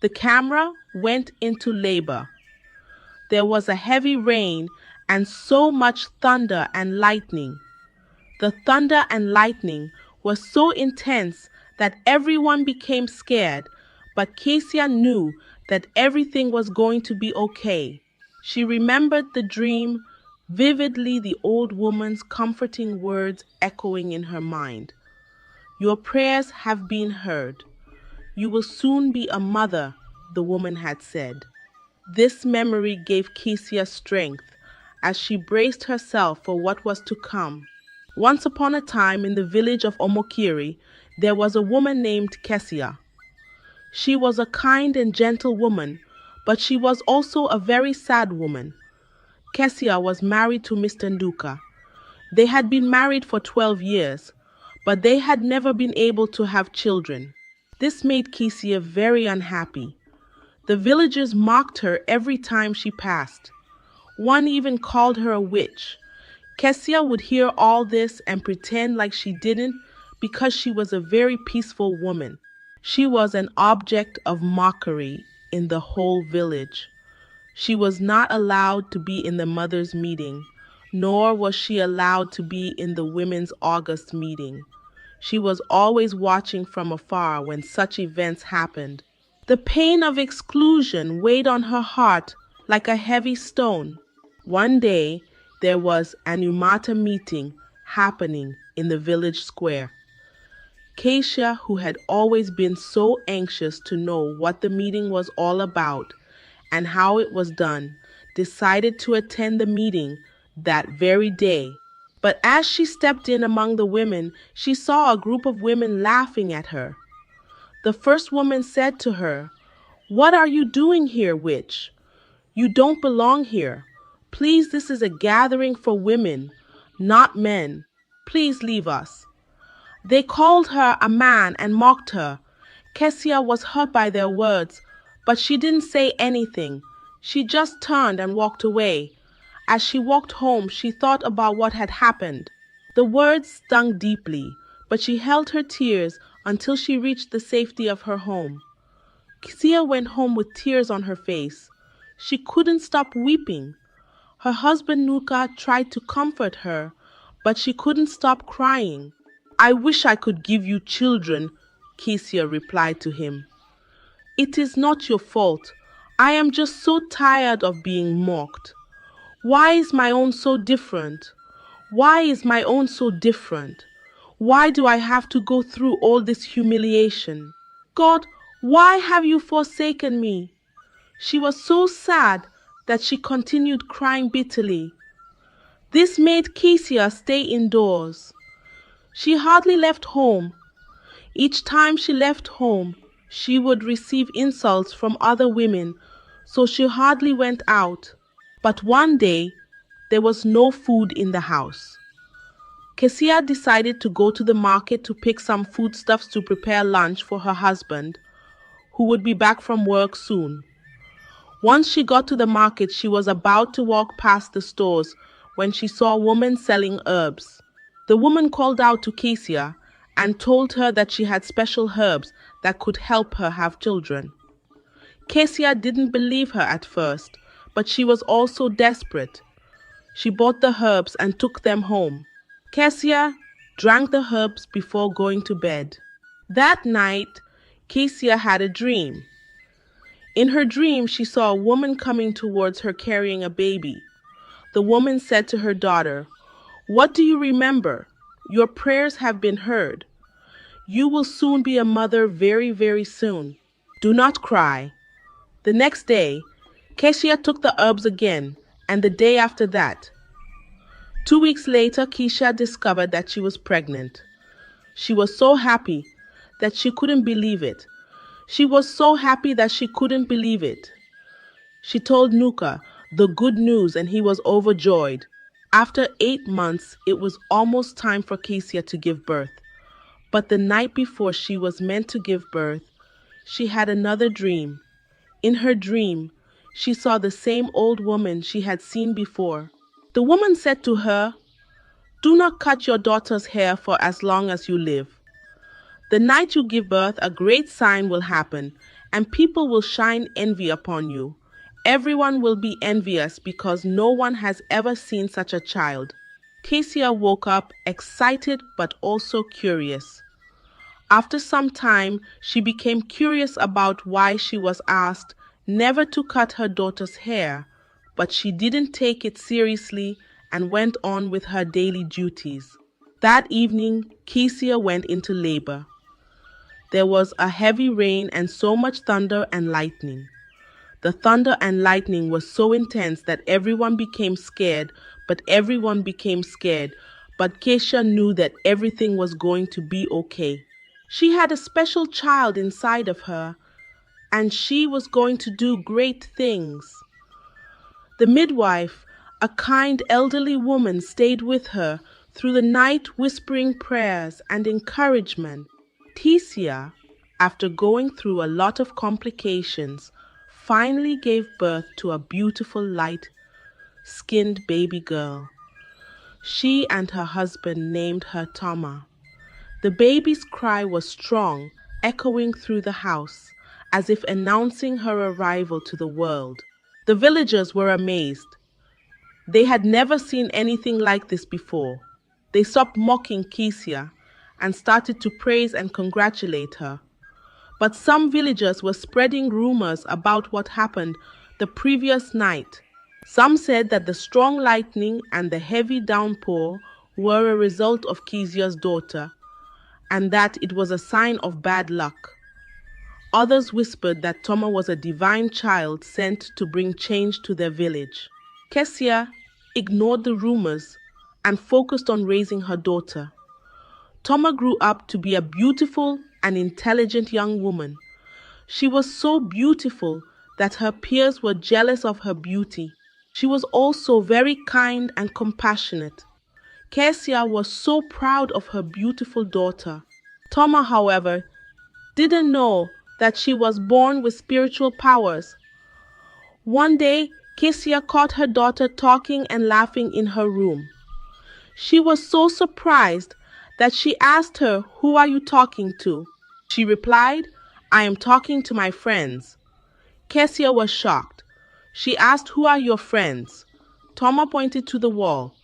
The camera went into labor. There was a heavy rain and so much thunder and lightning. The thunder and lightning was so intense that everyone became scared, but Kesia knew that everything was going to be okay. She remembered the dream vividly, the old woman's comforting words echoing in her mind. Your prayers have been heard. You will soon be a mother, the woman had said. This memory gave Kesia strength as she braced herself for what was to come. Once upon a time in the village of Omokiri, there was a woman named Kessia. She was a kind and gentle woman, but she was also a very sad woman. Kessia was married to Mr. Nduka. They had been married for 12 years, but they had never been able to have children. This made Kesia very unhappy. The villagers mocked her every time she passed. One even called her a witch. Kessia would hear all this and pretend like she didn't because she was a very peaceful woman. She was an object of mockery in the whole village. She was not allowed to be in the mothers' meeting, nor was she allowed to be in the women's August meeting. She was always watching from afar when such events happened. The pain of exclusion weighed on her heart like a heavy stone. One day, there was an Umata meeting happening in the village square. Kesia, who had always been so anxious to know what the meeting was all about and how it was done, decided to attend the meeting that very day. But as she stepped in among the women, she saw a group of women laughing at her. The first woman said to her, "What are you doing here, witch? You don't belong here. Please, this is a gathering for women, not men. Please leave us." They called her a man and mocked her. Kessia was hurt by their words, but she didn't say anything. She just turned and walked away. As she walked home, she thought about what had happened. The words stung deeply, but she held her tears until she reached the safety of her home. Kessia went home with tears on her face. She couldn't stop weeping. Her husband Nuka tried to comfort her, but she couldn't stop crying. "I wish I could give you children," Kesia replied to him. "It is not your fault. I am just so tired of being mocked. Why is my own so different? Why is my own so different? Why do I have to go through all this humiliation? God, why have you forsaken me?" She was so sad that she continued crying bitterly. This made Kesia stay indoors. She hardly left home. Each time she left home, she would receive insults from other women, so she hardly went out. But one day, there was no food in the house. Kesia decided to go to the market to pick some foodstuffs to prepare lunch for her husband, who would be back from work soon. Once she got to the market, she was about to walk past the stores when she saw a woman selling herbs. The woman called out to Kesia and told her that she had special herbs that could help her have children. Kesia didn't believe her at first, but she was also desperate. She bought the herbs and took them home. Kesia drank the herbs before going to bed. That night, Kesia had a dream. In her dream, she saw a woman coming towards her carrying a baby. The woman said to her daughter, "What do you remember? Your prayers have been heard. You will soon be a mother very, very soon. Do not cry." The next day, Kesia took the herbs again, and the day after that. 2 weeks later, Kesia discovered that she was pregnant. She was so happy that she couldn't believe it. She was so happy that she couldn't believe it. She told Nuka the good news and he was overjoyed. After 8 months, it was almost time for Kesia to give birth. But the night before she was meant to give birth, she had another dream. In her dream, she saw the same old woman she had seen before. The woman said to her, "Do not cut your daughter's hair for as long as you live. The night you give birth, a great sign will happen, and people will shine envy upon you. Everyone will be envious because no one has ever seen such a child. Kesia woke up excited but also curious. After some time, she became curious about why she was asked never to cut her daughter's hair, but she didn't take it seriously and went on with her daily duties. That evening, Kesia went into labor. There was a heavy rain and so much thunder and lightning. The thunder and lightning was so intense that everyone became scared, but Kesha knew that everything was going to be okay. She had a special child inside of her, and she was going to do great things. The midwife, a kind elderly woman, stayed with her through the night, whispering prayers and encouragement. Kesia, after going through a lot of complications, finally gave birth to a beautiful light-skinned baby girl. She and her husband named her Toma. The baby's cry was strong, echoing through the house, as if announcing her arrival to the world. The villagers were amazed. They had never seen anything like this before. They stopped mocking Kesia and started to praise and congratulate her. But some villagers were spreading rumors about what happened the previous night. Some said that the strong lightning and the heavy downpour were a result of Kesia's daughter, and that it was a sign of bad luck. Others whispered that Toma was a divine child sent to bring change to their village. Kessia ignored the rumors and focused on raising her daughter. Toma grew up to be a beautiful and intelligent young woman. She was so beautiful that her peers were jealous of her beauty. She was also very kind and compassionate. Kesia was so proud of her beautiful daughter. Toma, however, didn't know that she was born with spiritual powers. One day, Kesia caught her daughter talking and laughing in her room. She was so surprised that she asked her, "Who are you talking to?" She replied, "I am talking to my friends." Kesia was shocked. She asked, "Who are your friends?" Toma pointed to the wall.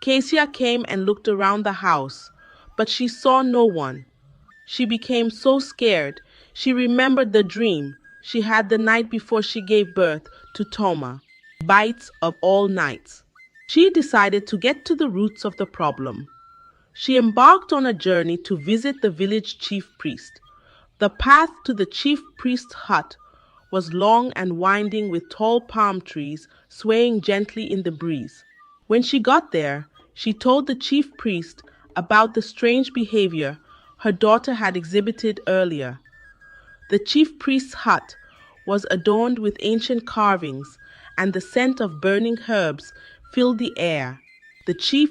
Kesia came and looked around the house, but she saw no one. She became so scared. She remembered the dream she had the night before she gave birth to Toma, bites of all nights. She decided to get to the roots of the problem. She embarked on a journey to visit the village chief priest. The path to the chief priest's hut was long and winding with tall palm trees swaying gently in the breeze. When she got there, she told the chief priest about the strange behavior her daughter had exhibited earlier. The chief priest's hut was adorned with ancient carvings, and the scent of burning herbs filled the air. The chief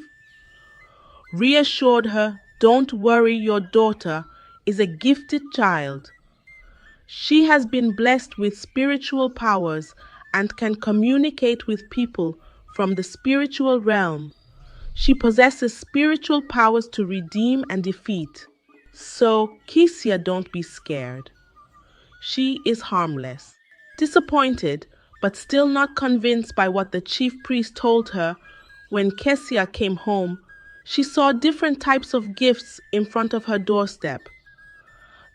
reassured her, "Don't worry, your daughter is a gifted child. She has been blessed with spiritual powers and can communicate with people from the spiritual realm. She possesses spiritual powers to redeem and defeat. So, Kesia, don't be scared. She is harmless." Disappointed, but still not convinced by what the chief priest told her, when Kesia came home, she saw different types of gifts in front of her doorstep.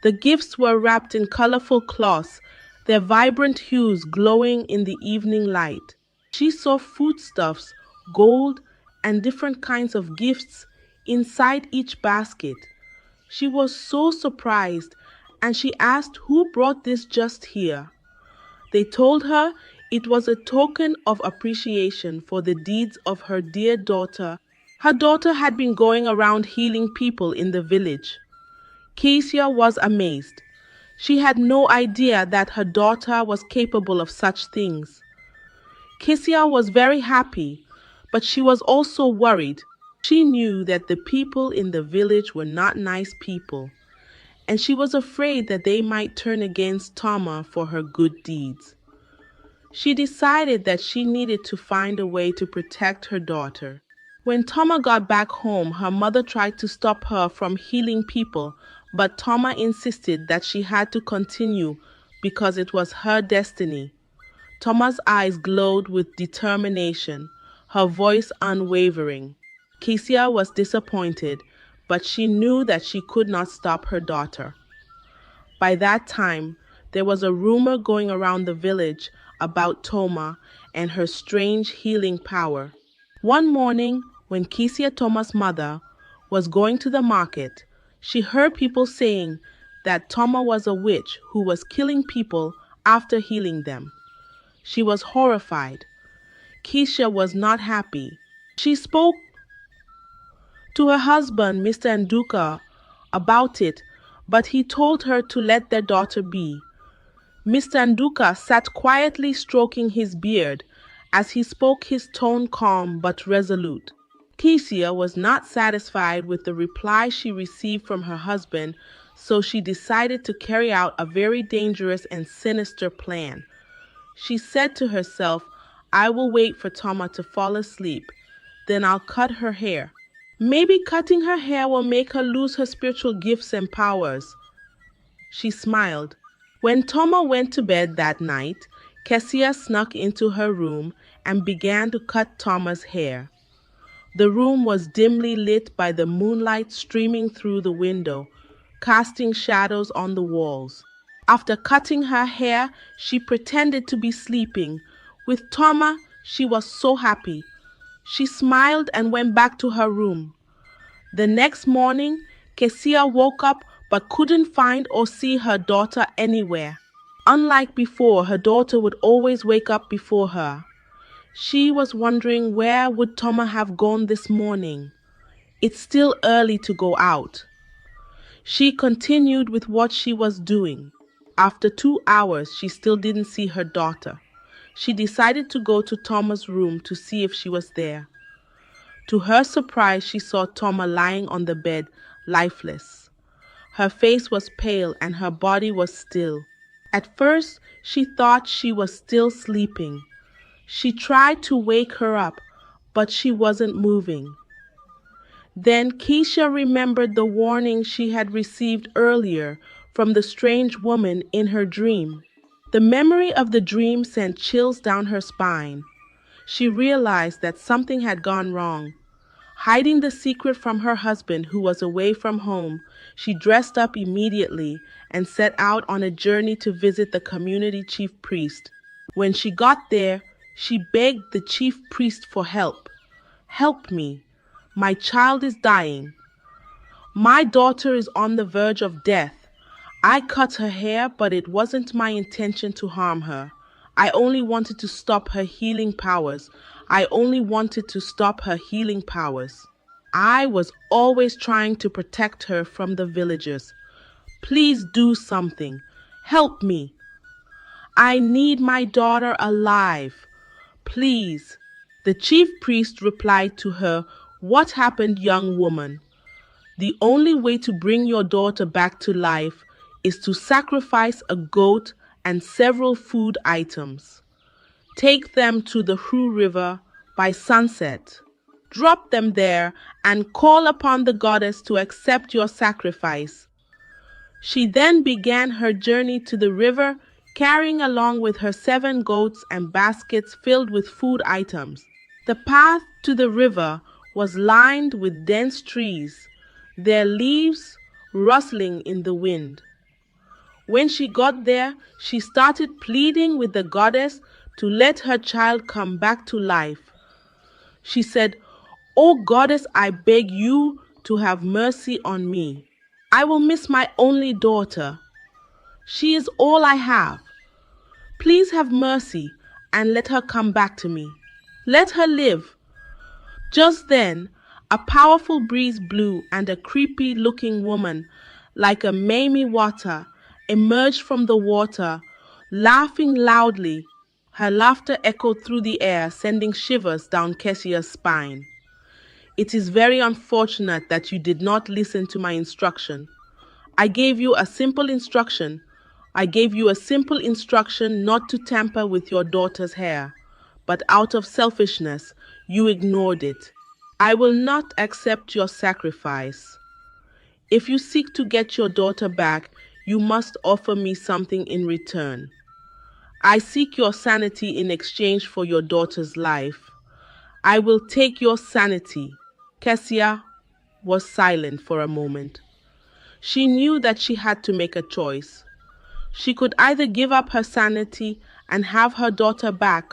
The gifts were wrapped in colorful cloths, their vibrant hues glowing in the evening light. She saw foodstuffs, gold, and different kinds of gifts inside each basket. She was so surprised, and she asked who brought this just here. They told her it was a token of appreciation for the deeds of her dear daughter. Her daughter had been going around healing people in the village. Kesia was amazed. She had no idea that her daughter was capable of such things. Kesia was very happy, but she was also worried. She knew that the people in the village were not nice people, and she was afraid that they might turn against Toma for her good deeds. She decided that she needed to find a way to protect her daughter. When Toma got back home, her mother tried to stop her from healing people, but Toma insisted that she had to continue because it was her destiny. Toma's eyes glowed with determination, her voice unwavering. Kesia was disappointed, but she knew that she could not stop her daughter. By that time, there was a rumor going around the village about Toma and her strange healing power. One morning, when Kesia, Toma's mother, was going to the market, she heard people saying that Toma was a witch who was killing people after healing them. She was horrified. Kesia was not happy. She spoke to her husband, Mr. Nduka, about it, but he told her to let their daughter be. Mr. Nduka sat quietly stroking his beard. As he spoke, his tone calm but resolute. Kesia was not satisfied with the reply she received from her husband, so she decided to carry out a very dangerous and sinister plan. She said to herself, "I will wait for Toma to fall asleep, then I'll cut her hair. Maybe cutting her hair will make her lose her spiritual gifts and powers." She smiled. When Toma went to bed that night, Kessia snuck into her room and began to cut Toma's hair. The room was dimly lit by the moonlight streaming through the window, casting shadows on the walls. After cutting her hair, she pretended to be sleeping. With Toma, she was so happy. She smiled and went back to her room. The next morning, Kesia woke up but couldn't find or see her daughter anywhere. Unlike before, her daughter would always wake up before her. She was wondering where would Toma have gone this morning. It's still early to go out. She continued with what she was doing. After 2 hours, she still didn't see her daughter. She decided to go to Toma's room to see if she was there. To her surprise, she saw Toma lying on the bed, lifeless. Her face was pale and her body was still. At first, she thought she was still sleeping. She tried to wake her up, but she wasn't moving. Then Kesia remembered the warning she had received earlier from the strange woman in her dream. The memory of the dream sent chills down her spine. She realized that something had gone wrong. Hiding the secret from her husband, who was away from home, she dressed up immediately and set out on a journey to visit the community chief priest. When she got there, she begged the chief priest for help. "Help me. My child is dying. My daughter is on the verge of death. I cut her hair, but it wasn't my intention to harm her. I only wanted to stop her healing powers. I only wanted to stop her healing powers. I was always trying to protect her from the villagers. Please do something. Help me. I need my daughter alive. Please." The chief priest replied to her, "What happened, young woman? The only way to bring your daughter back to life is to sacrifice a goat and several food items. Take them to the Hu River by sunset. Drop them there and call upon the goddess to accept your sacrifice." She then began her journey to the river, carrying along with her 7 goats and baskets filled with food items. The path to the river was lined with dense trees, their leaves rustling in the wind. When she got there, she started pleading with the goddess to let her child come back to life. She said, "O goddess, I beg you to have mercy on me. I will miss my only daughter. She is all I have. Please have mercy and let her come back to me. Let her live." Just then, a powerful breeze blew and a creepy-looking woman, like a Mamie Water, emerged from the water, laughing loudly. Her laughter echoed through the air, sending shivers down Kessia's spine. "It is very unfortunate that you did not listen to my instruction. I gave you a simple instruction. I gave you a simple instruction not to tamper with your daughter's hair, but out of selfishness, you ignored it. I will not accept your sacrifice. If you seek to get your daughter back, you must offer me something in return. I seek your sanity in exchange for your daughter's life. I will take your sanity." Kessia was silent for a moment. She knew that she had to make a choice. She could either give up her sanity and have her daughter back,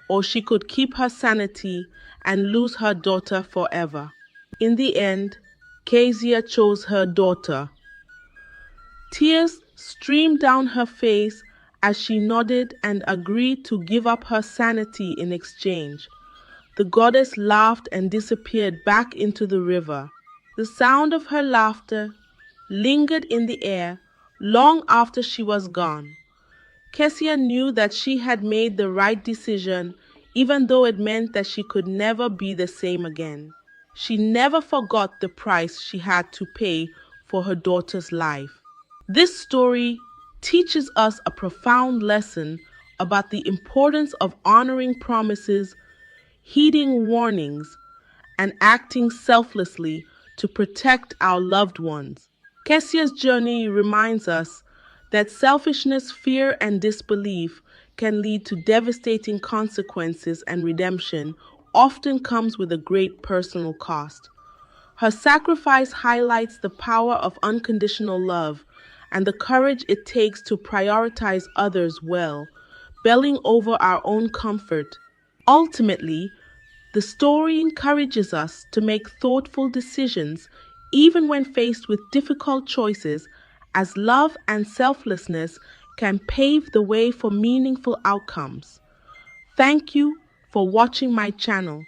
or she could keep her sanity and lose her daughter forever. In the end, Kesia chose her daughter. Tears streamed down her face as she nodded and agreed to give up her sanity in exchange. The goddess laughed and disappeared back into the river. The sound of her laughter lingered in the air long after she was gone. Kessia knew that she had made the right decision, even though it meant that she could never be the same again. She never forgot the price she had to pay for her daughter's life. This story teaches us a profound lesson about the importance of honoring promises, heeding warnings, and acting selflessly to protect our loved ones. Kessia's journey reminds us that selfishness, fear, and disbelief can lead to devastating consequences, and redemption often comes with a great personal cost. Her sacrifice highlights the power of unconditional love and the courage it takes to prioritize others well, belling over our own comfort. Ultimately, the story encourages us to make thoughtful decisions even when faced with difficult choices, as love and selflessness can pave the way for meaningful outcomes. Thank you for watching my channel.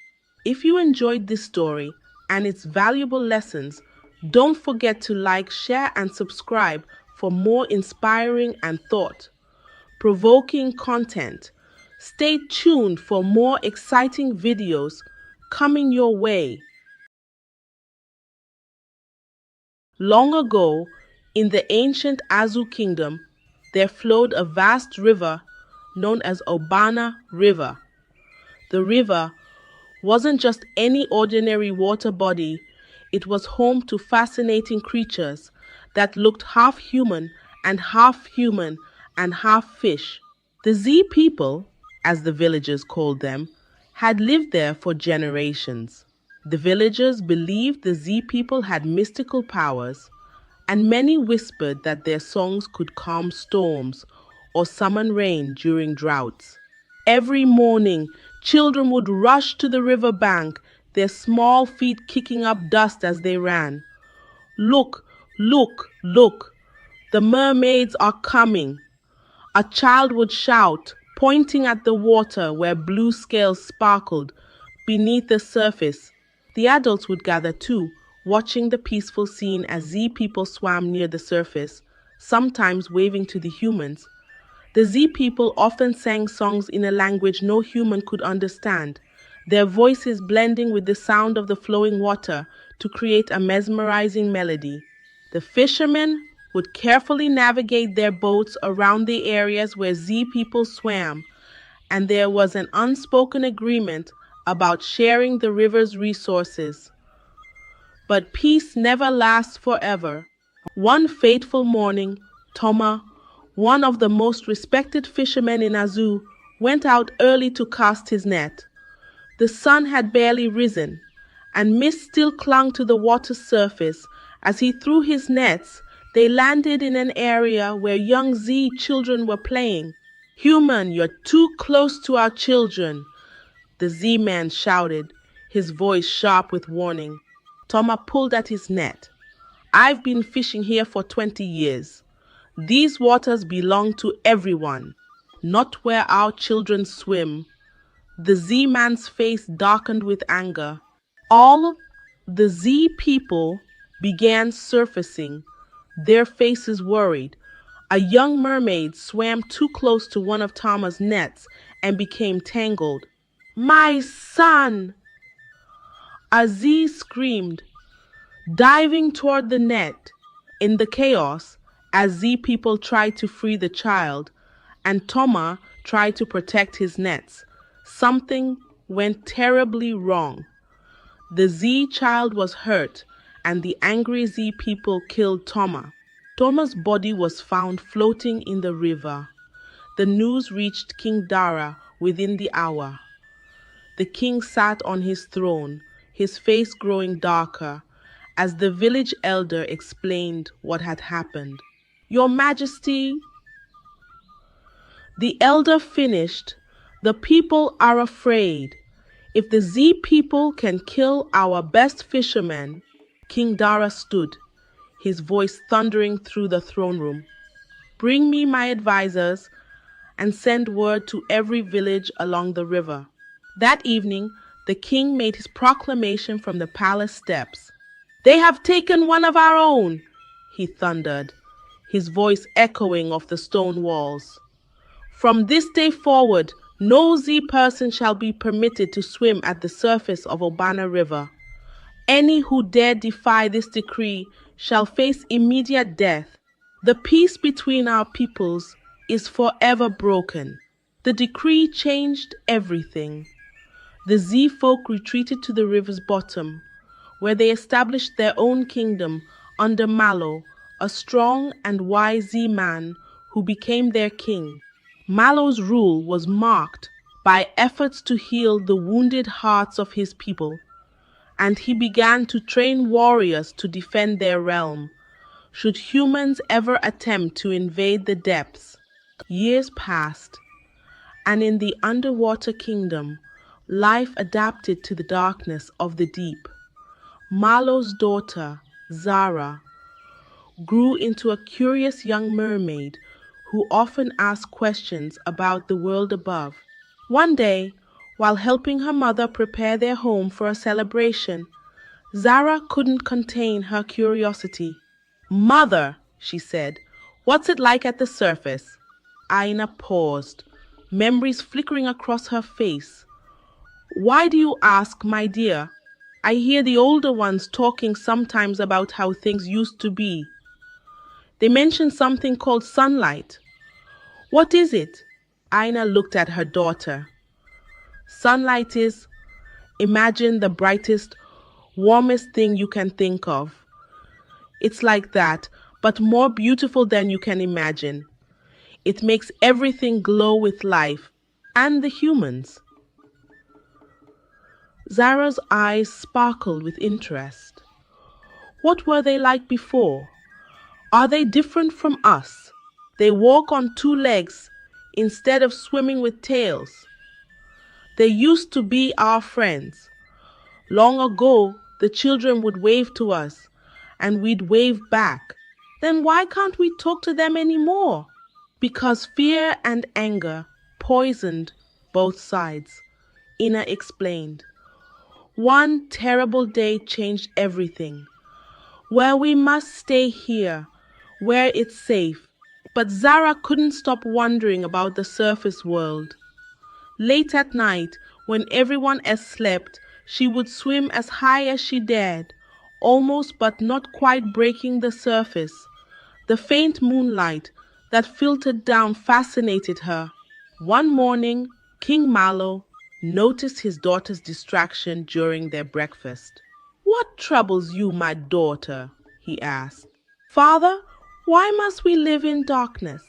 If you enjoyed this story and its valuable lessons, don't forget to like, share, and subscribe for more inspiring and thought-provoking content. Stay tuned for more exciting videos coming your way. Long ago, in the ancient Azu kingdom, there flowed a vast river known as Obana River. The river wasn't just any ordinary water body, it was home to fascinating creatures that looked half human and half fish. The Z people, as the villagers called them, had lived there for generations. The villagers believed the Z people had mystical powers, and many whispered that their songs could calm storms or summon rain during droughts. Every morning, children would rush to the river bank, their small feet kicking up dust as they ran. "Look, look, look, the mermaids are coming," a child would shout, pointing at the water where blue scales sparkled beneath the surface. The adults would gather too, watching the peaceful scene as Z people swam near the surface, sometimes waving to the humans. The Z people often sang songs in a language no human could understand, their voices blending with the sound of the flowing water to create a mesmerizing melody. The fishermen would carefully navigate their boats around the areas where Z people swam, and there was an unspoken agreement about sharing the river's resources. But peace never lasts forever. One fateful morning, Toma, one of the most respected fishermen in Azu, went out early to cast his net. The sun had barely risen, and mist still clung to the water's surface. As he threw his nets, they landed in an area where young Z children were playing. "Human, you're too close to our children," the Z man shouted, his voice sharp with warning. Toma pulled at his net. "I've been fishing here for 20 years. These waters belong to everyone, not where our children swim." The Z man's face darkened with anger. All the Z people began surfacing, their faces worried. A young mermaid swam too close to one of Toma's nets and became tangled. "My son!" A Z screamed, diving toward the net. In the chaos, as Z people tried to free the child, and Toma tried to protect his nets, something went terribly wrong. The Z child was hurt, and the angry Z people killed Toma. Toma's body was found floating in the river. The news reached King Dara within the hour. The king sat on his throne, his face growing darker, as the village elder explained what had happened. Your Majesty, the elder finished, the people are afraid. If the Z people can kill our best fishermen, King Dara stood, his voice thundering through the throne room. Bring me my advisors and send word to every village along the river. That evening, the king made his proclamation from the palace steps. They have taken one of our own, he thundered, his voice echoing off the stone walls. From this day forward, no Z person shall be permitted to swim at the surface of Obana River. Any who dare defy this decree shall face immediate death. The peace between our peoples is forever broken. The decree changed everything. The Z folk retreated to the river's bottom, where they established their own kingdom under Malo, a strong and wise Z man who became their king. Malo's rule was marked by efforts to heal the wounded hearts of his people, and he began to train warriors to defend their realm, should humans ever attempt to invade the depths. Years passed, and in the underwater kingdom, life adapted to the darkness of the deep. Malo's daughter, Zara, grew into a curious young mermaid who often asked questions about the world above. One day, while helping her mother prepare their home for a celebration, Zara couldn't contain her curiosity. Mother, she said, what's it like at the surface? Aina paused, memories flickering across her face. Why do you ask, my dear? I hear the older ones talking sometimes about how things used to be. They mention something called sunlight. What is it? Aina looked at her daughter. Sunlight is, imagine the brightest, warmest thing you can think of. It's like that, but more beautiful than you can imagine. It makes everything glow with life, and the humans. Zara's eyes sparkled with interest. What were they like before? Are they different from us? They walk on two legs instead of swimming with tails. They used to be our friends. Long ago, the children would wave to us, and we'd wave back. Then why can't we talk to them anymore? Because fear and anger poisoned both sides, Ina explained. One terrible day changed everything. Where we must stay here, where it's safe. But Zara couldn't stop wondering about the surface world. Late at night, when everyone else slept, she would swim as high as she dared, almost but not quite breaking the surface. The faint moonlight that filtered down fascinated her. One morning, King Malo noticed his daughter's distraction during their breakfast. What troubles you, my daughter? He asked. Father, why must we live in darkness?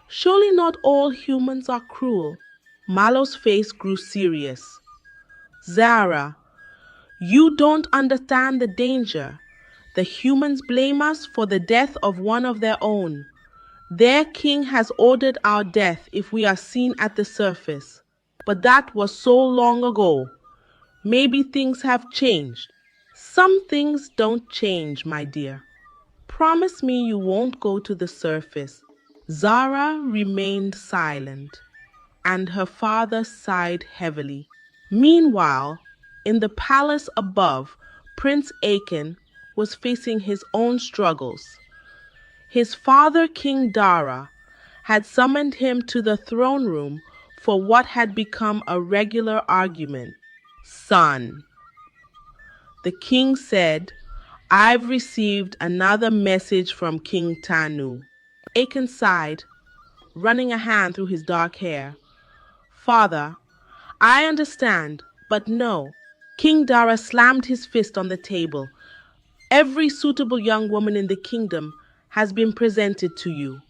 Surely not all humans are cruel. Malo's face grew serious. Zara, you don't understand the danger. The humans blame us for the death of one of their own. Their king has ordered our death if we are seen at the surface. But that was so long ago. Maybe things have changed. Some things don't change, my dear. Promise me you won't go to the surface. Zara remained silent, and her father sighed heavily. Meanwhile, in the palace above, Prince Akin was facing his own struggles. His father, King Dara, had summoned him to the throne room for what had become a regular argument. Son, the king said, I've received another message from King Tanu. Akin sighed, running a hand through his dark hair. Father, I understand, but no. King Dara slammed his fist on the table. Every suitable young woman in the kingdom has been presented to you.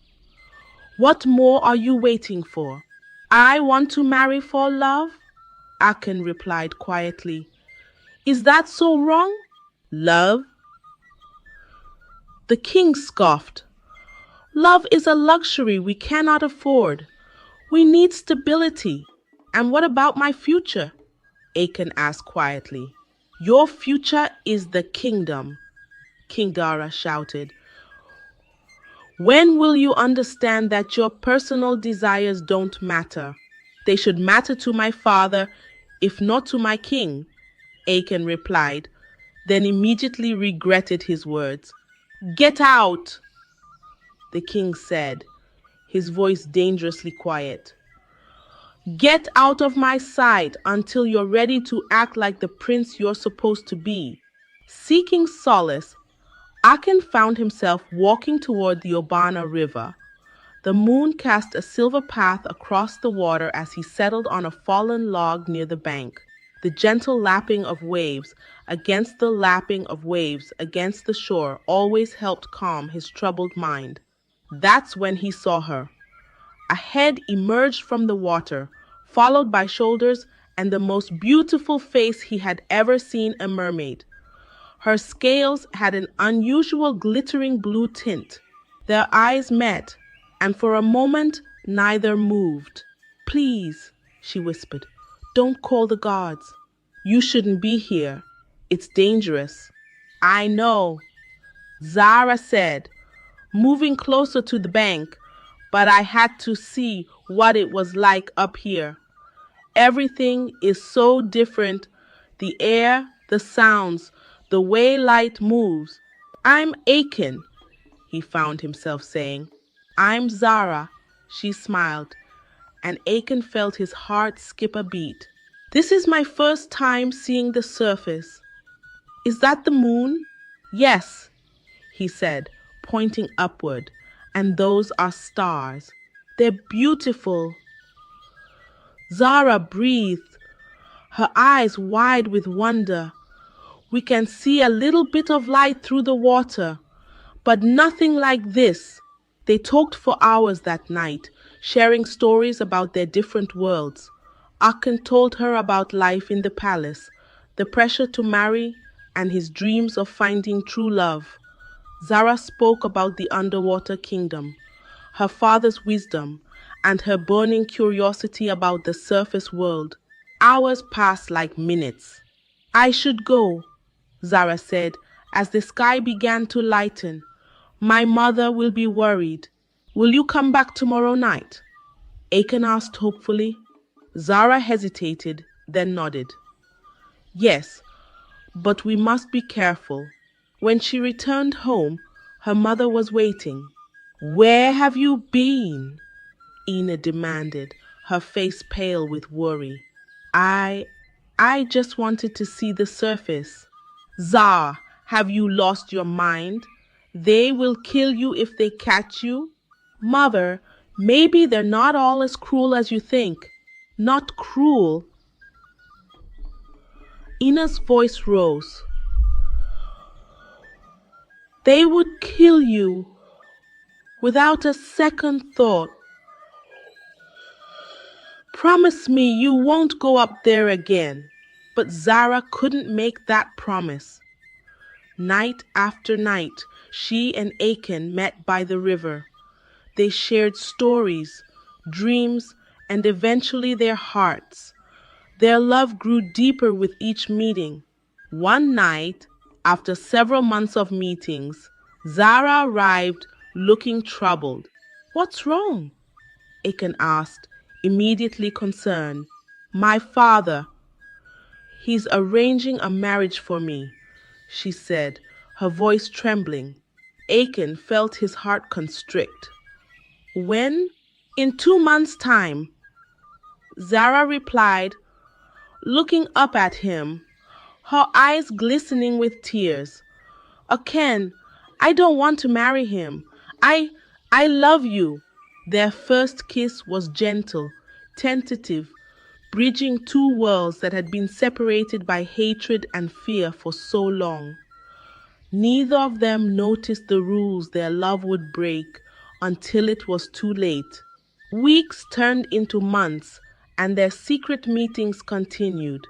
What more are you waiting for? I want to marry for love, Aken replied quietly. Is that so wrong? Love? The king scoffed. Love is a luxury we cannot afford. We need stability. And what about my future? Aken asked quietly. Your future is the kingdom, King Dara shouted. When will you understand that your personal desires don't matter? They should matter to my father, if not to my king, Aken replied, then immediately regretted his words. Get out, the king said, his voice dangerously quiet. Get out of my sight until you're ready to act like the prince you're supposed to be. Seeking solace, Aken found himself walking toward the Obana River. The moon cast a silver path across the water as he settled on a fallen log near the bank. The gentle lapping of waves against the shore always helped calm his troubled mind. That's when he saw her. A head emerged from the water, followed by shoulders and the most beautiful face he had ever seen a mermaid. Her scales had an unusual glittering blue tint. Their eyes met, and for a moment neither moved. Please, she whispered, don't call the guards. You shouldn't be here. It's dangerous. I know, Zara said, moving closer to the bank, but I had to see what it was like up here. Everything is so different. The air, the sounds, the way light moves. I'm Aken, he found himself saying. I'm Zara, she smiled, and Aken felt his heart skip a beat. This is my first time seeing the surface. Is that the moon? Yes, he said, pointing upward, and those are stars. They're beautiful. Zara breathed, her eyes wide with wonder. We can see a little bit of light through the water, but nothing like this. They talked for hours that night, sharing stories about their different worlds. Aken told her about life in the palace, the pressure to marry, and his dreams of finding true love. Zara spoke about the underwater kingdom, her father's wisdom, and her burning curiosity about the surface world. Hours passed like minutes. I should go, Zara said, as the sky began to lighten. My mother will be worried. Will you come back tomorrow night? Aken asked hopefully. Zara hesitated, then nodded. Yes, but we must be careful. When she returned home, her mother was waiting. Where have you been? Ina demanded, her face pale with worry. I just wanted to see the surface. Zar, have you lost your mind? They will kill you if they catch you. Mother, maybe they're not all as cruel as you think. Not cruel. Ina's voice rose. They would kill you without a second thought. Promise me you won't go up there again. But Zara couldn't make that promise. Night after night, she and Aken met by the river. They shared stories, dreams, and eventually their hearts. Their love grew deeper with each meeting. One night, after several months of meetings, Zara arrived looking troubled. What's wrong? Aken asked, immediately concerned. My father. He's arranging a marriage for me, she said, her voice trembling. Aken felt his heart constrict. When? In 2 months' time, Zara replied, looking up at him, her eyes glistening with tears. Aken, I don't want to marry him. I love you. Their first kiss was gentle, tentative, bridging 2 worlds that had been separated by hatred and fear for so long. Neither of them noticed the rules their love would break until it was too late. Weeks turned into months, and their secret meetings continued.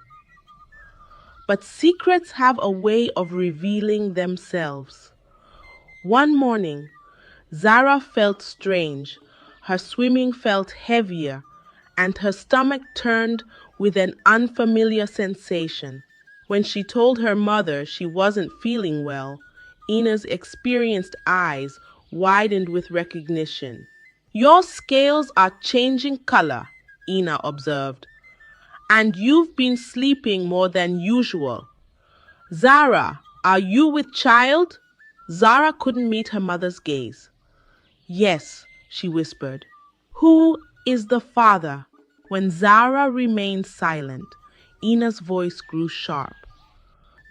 But secrets have a way of revealing themselves. One morning, Zara felt strange. Her swimming felt heavier, and her stomach turned with an unfamiliar sensation. When she told her mother she wasn't feeling well, Ina's experienced eyes widened with recognition. "Your scales are changing color," Ina observed, "and you've been sleeping more than usual. Zara, are you with child?" Zara couldn't meet her mother's gaze. "Yes," she whispered. "Who is the father?" When Zara remained silent, Ina's voice grew sharp.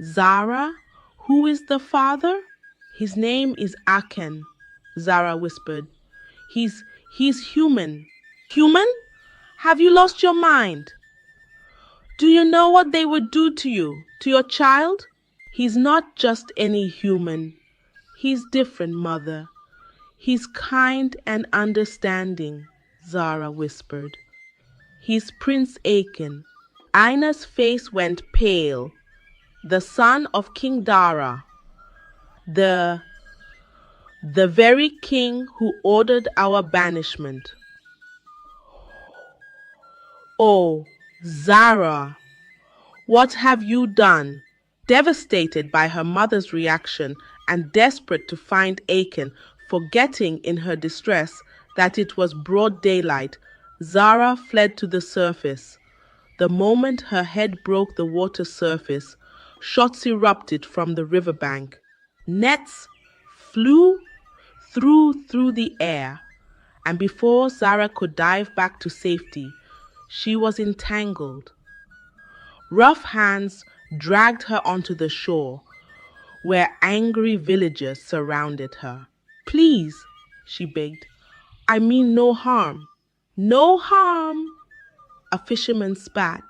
"Zara, who is the father?" "His name is Aken," Zara whispered. He's human." "Human? Have you lost your mind? Do you know what they would do to you, to your child?" "He's not just any human. He's different, mother. He's kind and understanding," Zara whispered. "He's Prince Aken." Ina's face went pale. "The son of King Dara, the very king who ordered our banishment." "Oh, Zara, what have you done?" Devastated by her mother's reaction and desperate to find Aken, forgetting in her distress that it was broad daylight, Zara fled to the surface. The moment her head broke the water surface, shots erupted from the riverbank. Nets flew through the air, and before Zara could dive back to safety, she was entangled. Rough hands dragged her onto the shore, where angry villagers surrounded her. "Please," she begged, "I mean no harm." "No harm?" a fisherman spat.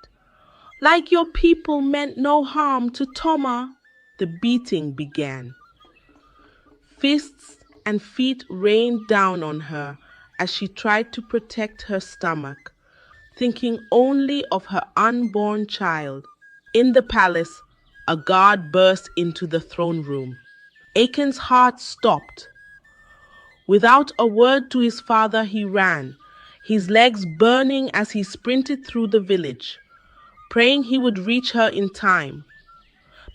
"Like your people meant no harm to Toma." The beating began. Fists and feet rained down on her as she tried to protect her stomach, thinking only of her unborn child. In the palace, a guard burst into the throne room. Aken's heart stopped. Without a word to his father, he ran, his legs burning as he sprinted through the village, praying he would reach her in time.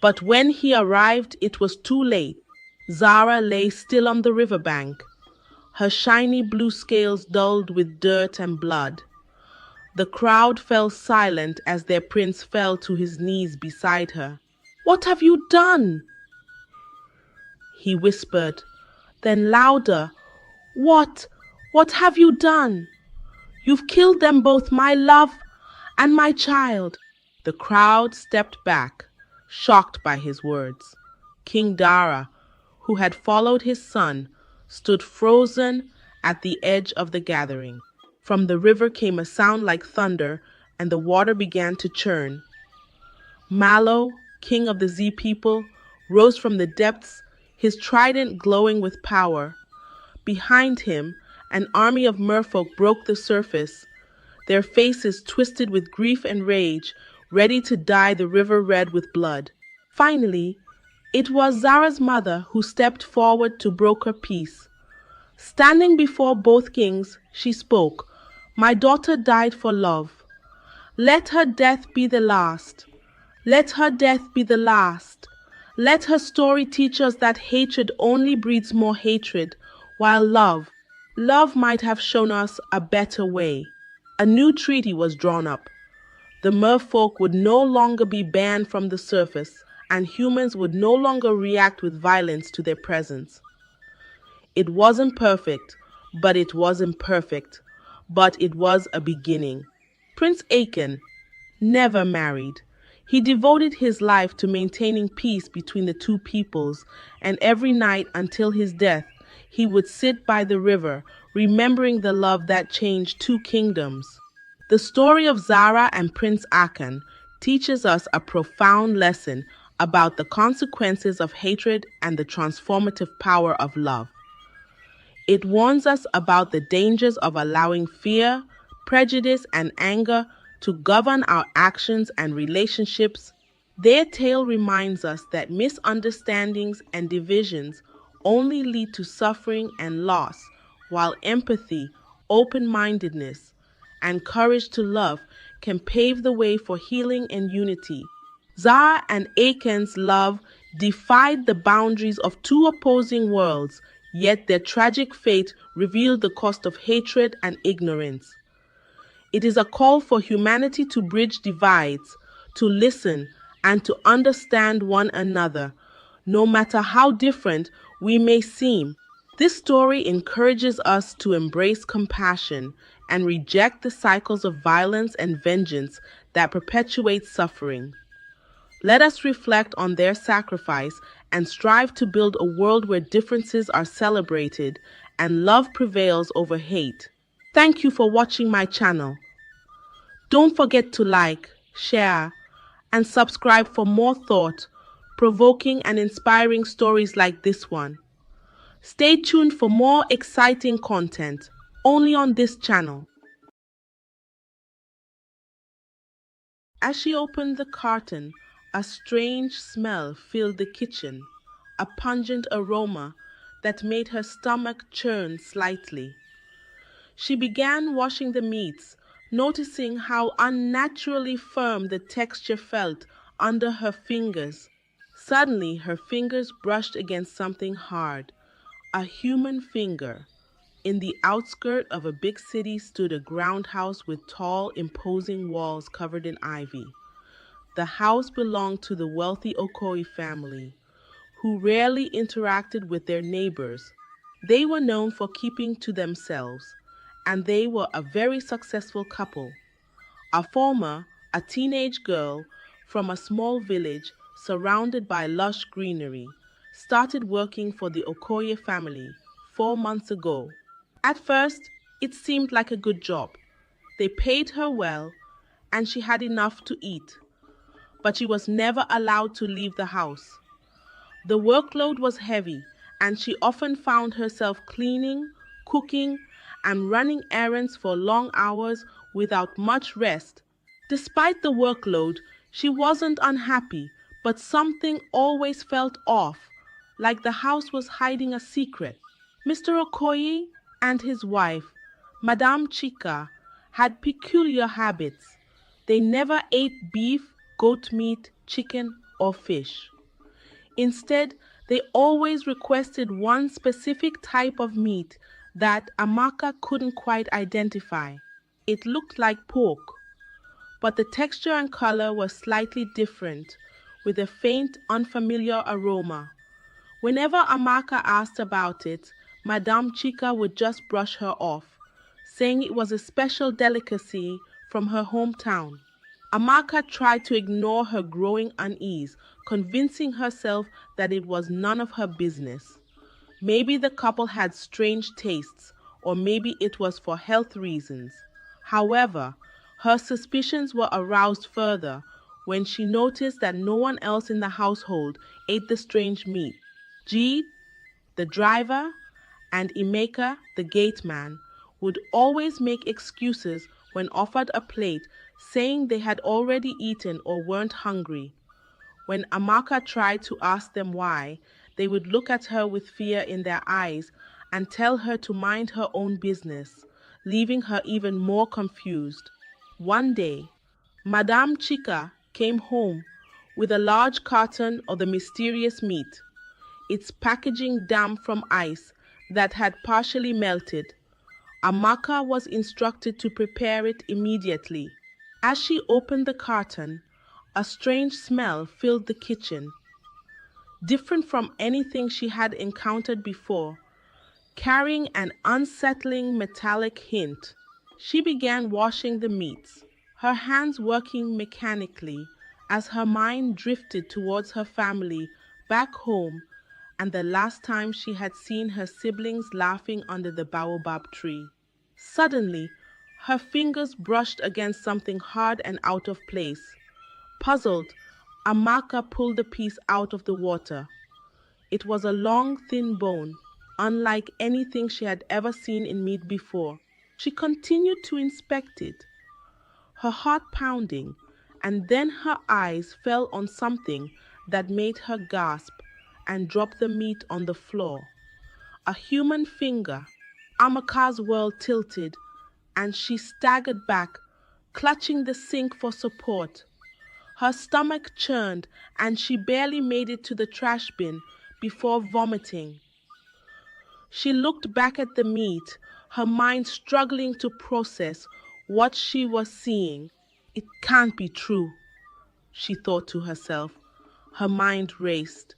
But when he arrived, it was too late. Zara lay still on the riverbank, her shiny blue scales dulled with dirt and blood. The crowd fell silent as their prince fell to his knees beside her. "What have you done?" he whispered, then louder. What have you done? You've killed them both, my love and my child." The crowd stepped back, shocked by his words. King Dara, who had followed his son, stood frozen at the edge of the gathering. From the river came a sound like thunder, and the water began to churn. Mallow, king of the Z people, rose from the depths, his trident glowing with power. Behind him, an army of merfolk broke the surface, their faces twisted with grief and rage, ready to dye the river red with blood. Finally, it was Zara's mother who stepped forward to broker peace. Standing before both kings, she spoke. "My daughter died for love. Let her death be the last. Let her death be the last. Let her story teach us that hatred only breeds more hatred, while love might have shown us a better way." A new treaty was drawn up. The merfolk would no longer be banned from the surface, and humans would no longer react with violence to their presence. It wasn't perfect, but it was imperfect. But it was a beginning. Prince Aken never married. He devoted his life to maintaining peace between the two peoples, and every night until his death, he would sit by the river, remembering the love that changed two kingdoms. The story of Zara and Prince Aken teaches us a profound lesson about the consequences of hatred and the transformative power of love. It warns us about the dangers of allowing fear, prejudice, and anger to govern our actions and relationships. Their tale reminds us that misunderstandings and divisions only lead to suffering and loss, while empathy, open mindedness, and courage to love can pave the way for healing and unity. Zara and Achan's love defied the boundaries of two opposing worlds, yet their tragic fate revealed the cost of hatred and ignorance. It is a call for humanity to bridge divides, to listen, and to understand one another, no matter how different we may seem. This story encourages us to embrace compassion and reject the cycles of violence and vengeance that perpetuate suffering. Let us reflect on their sacrifice and strive to build a world where differences are celebrated and love prevails over hate. Thank you for watching my channel. Don't forget to like, share, and subscribe for more thought-provoking and inspiring stories like this one. Stay tuned for more exciting content only on this channel. As she opened the carton, a strange smell filled the kitchen, a pungent aroma that made her stomach churn slightly. She began washing the meats, noticing how unnaturally firm the texture felt under her fingers. Suddenly, her fingers brushed against something hard, a human finger. In the outskirt of a big city stood a ground house with tall, imposing walls covered in ivy. The house belonged to the wealthy Okoye family, who rarely interacted with their neighbors. They were known for keeping to themselves, and they were a very successful couple. Afoma, a teenage girl from a small village surrounded by lush greenery, started working for the Okoye family 4 months ago. At first, it seemed like a good job. They paid her well, and she had enough to eat, but she was never allowed to leave the house. The workload was heavy, and she often found herself cleaning, cooking, and running errands for long hours without much rest. Despite the workload, she wasn't unhappy, but something always felt off, like the house was hiding a secret. Mr. Okoye and his wife, Madame Chika, had peculiar habits. They never ate beef, goat meat, chicken, or fish. Instead, they always requested one specific type of meat that Amaka couldn't quite identify. It looked like pork, but the texture and color were slightly different, with a faint, unfamiliar aroma. Whenever Amaka asked about it, Madame Chika would just brush her off, saying it was a special delicacy from her hometown. Amaka tried to ignore her growing unease, convincing herself that it was none of her business. Maybe the couple had strange tastes, or maybe it was for health reasons. However, her suspicions were aroused further when she noticed that no one else in the household ate the strange meat. Jeed, the driver, and Emeka, the gateman, would always make excuses when offered a plate, saying they had already eaten or weren't hungry. When Amaka tried to ask them why, they would look at her with fear in their eyes and tell her to mind her own business, leaving her even more confused. One day, Madame Chika came home with a large carton of the mysterious meat, its packaging damp from ice that had partially melted. Amaka was instructed to prepare it immediately. As she opened the carton, a strange smell filled the kitchen, different from anything she had encountered before, carrying an unsettling metallic hint. She began washing the meats, her hands working mechanically as her mind drifted towards her family back home and the last time she had seen her siblings laughing under the baobab tree. Suddenly, her fingers brushed against something hard and out of place. Puzzled, Amaka pulled the piece out of the water. It was a long, thin bone, unlike anything she had ever seen in meat before. She continued to inspect it, her heart pounding, and then her eyes fell on something that made her gasp and drop the meat on the floor. A human finger. Amaka's world tilted, and she staggered back, clutching the sink for support. Her stomach churned, and she barely made it to the trash bin before vomiting. She looked back at the meat, her mind struggling to process what she was seeing. It can't be true, she thought to herself. Her mind raced.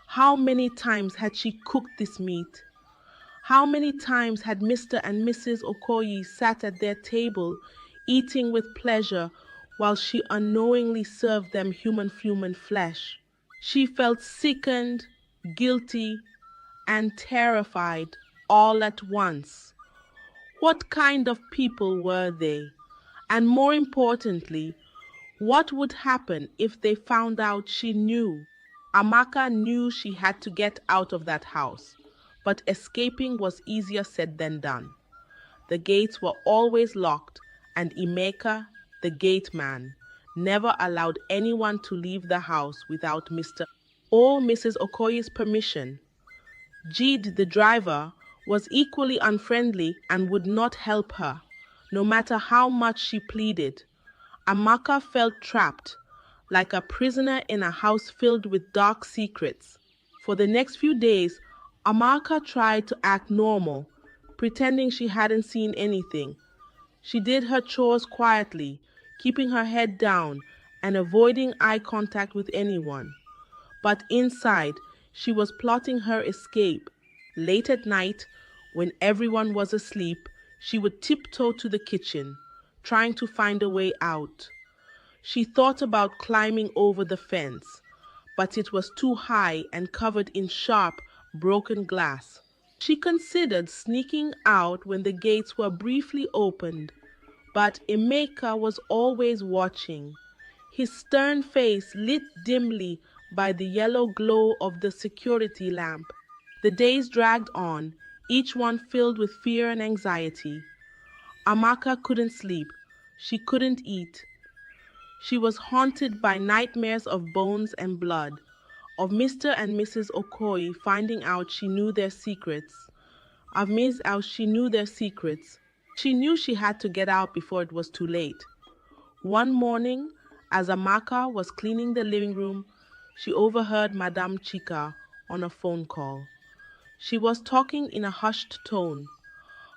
How many times had she cooked this meat? How many times had Mr. and Mrs. Okoye sat at their table, eating with pleasure, while she unknowingly served them human flesh? She felt sickened, guilty, and terrified all at once. What kind of people were they? And more importantly, what would happen if they found out she knew? Amaka knew she had to get out of that house, but escaping was easier said than done. The gates were always locked, and Emeka, the gate man, never allowed anyone to leave the house without Mr. or Mrs. Okoye's permission. Jide, the driver, was equally unfriendly and would not help her, no matter how much she pleaded. Amaka felt trapped, like a prisoner in a house filled with dark secrets. For the next few days, Amaka tried to act normal, pretending she hadn't seen anything. She did her chores quietly, keeping her head down and avoiding eye contact with anyone. But inside, she was plotting her escape. Late at night, when everyone was asleep, she would tiptoe to the kitchen, trying to find a way out. She thought about climbing over the fence, but it was too high and covered in sharp, broken glass. She considered sneaking out when the gates were briefly opened, but Emeka was always watching, his stern face lit dimly by the yellow glow of the security lamp. The days dragged on, each one filled with fear and anxiety. Amaka couldn't sleep. She couldn't eat. She was haunted by nightmares of bones and blood, of Mr. and Mrs. Okoye finding out she knew their secrets, of Miss out she knew their secrets. She knew she had to get out before it was too late. One morning, as Amaka was cleaning the living room, she overheard Madame Chika on a phone call. She was talking in a hushed tone,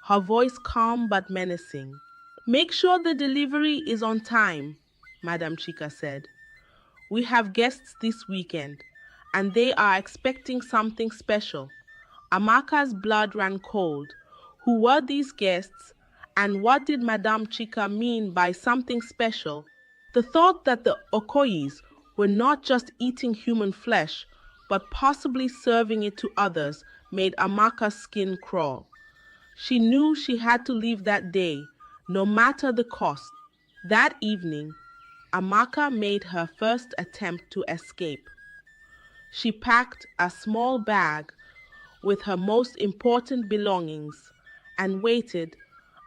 her voice calm but menacing. "Make sure the delivery is on time," Madame Chika said. "We have guests this weekend, and they are expecting something special." Amaka's blood ran cold. Who were these guests, and what did Madame Chika mean by something special? The thought that the Okoyes were not just eating human flesh, but possibly serving it to others made Amaka's skin crawl. She knew she had to leave that day, no matter the cost. That evening, Amaka made her first attempt to escape. She packed a small bag with her most important belongings and waited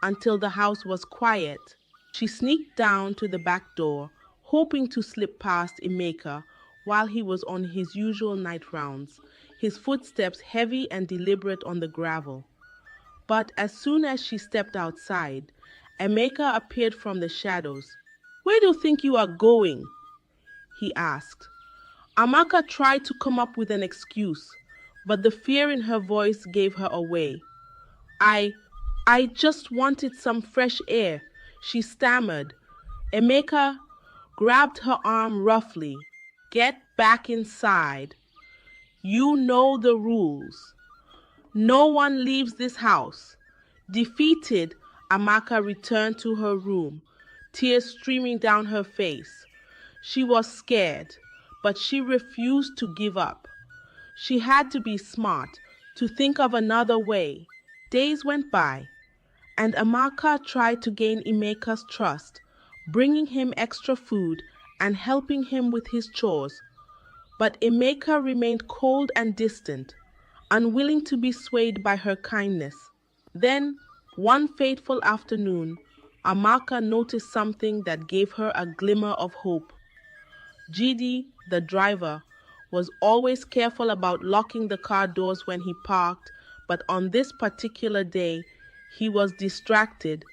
until the house was quiet. She sneaked down to the back door, hoping to slip past Emeka while he was on his usual night rounds, his footsteps heavy and deliberate on the gravel. But as soon as she stepped outside, Emeka appeared from the shadows. "Where do you think you are going?" he asked. Amaka tried to come up with an excuse, but the fear in her voice gave her away. I I just wanted some fresh air," she stammered. Emeka grabbed her arm roughly. "Get back inside. You know the rules. No one leaves this house." Defeated, Amaka returned to her room, tears streaming down her face. She was scared, but she refused to give up. She had to be smart, to think of another way. Days went by, and Amaka tried to gain Emeka's trust, bringing him extra food and helping him with his chores, but Emeka remained cold and distant, unwilling to be swayed by her kindness. Then, one fateful afternoon, Amaka noticed something that gave her a glimmer of hope. Gidi, the driver, was always careful about locking the car doors when he parked, but on this particular day, he was distracted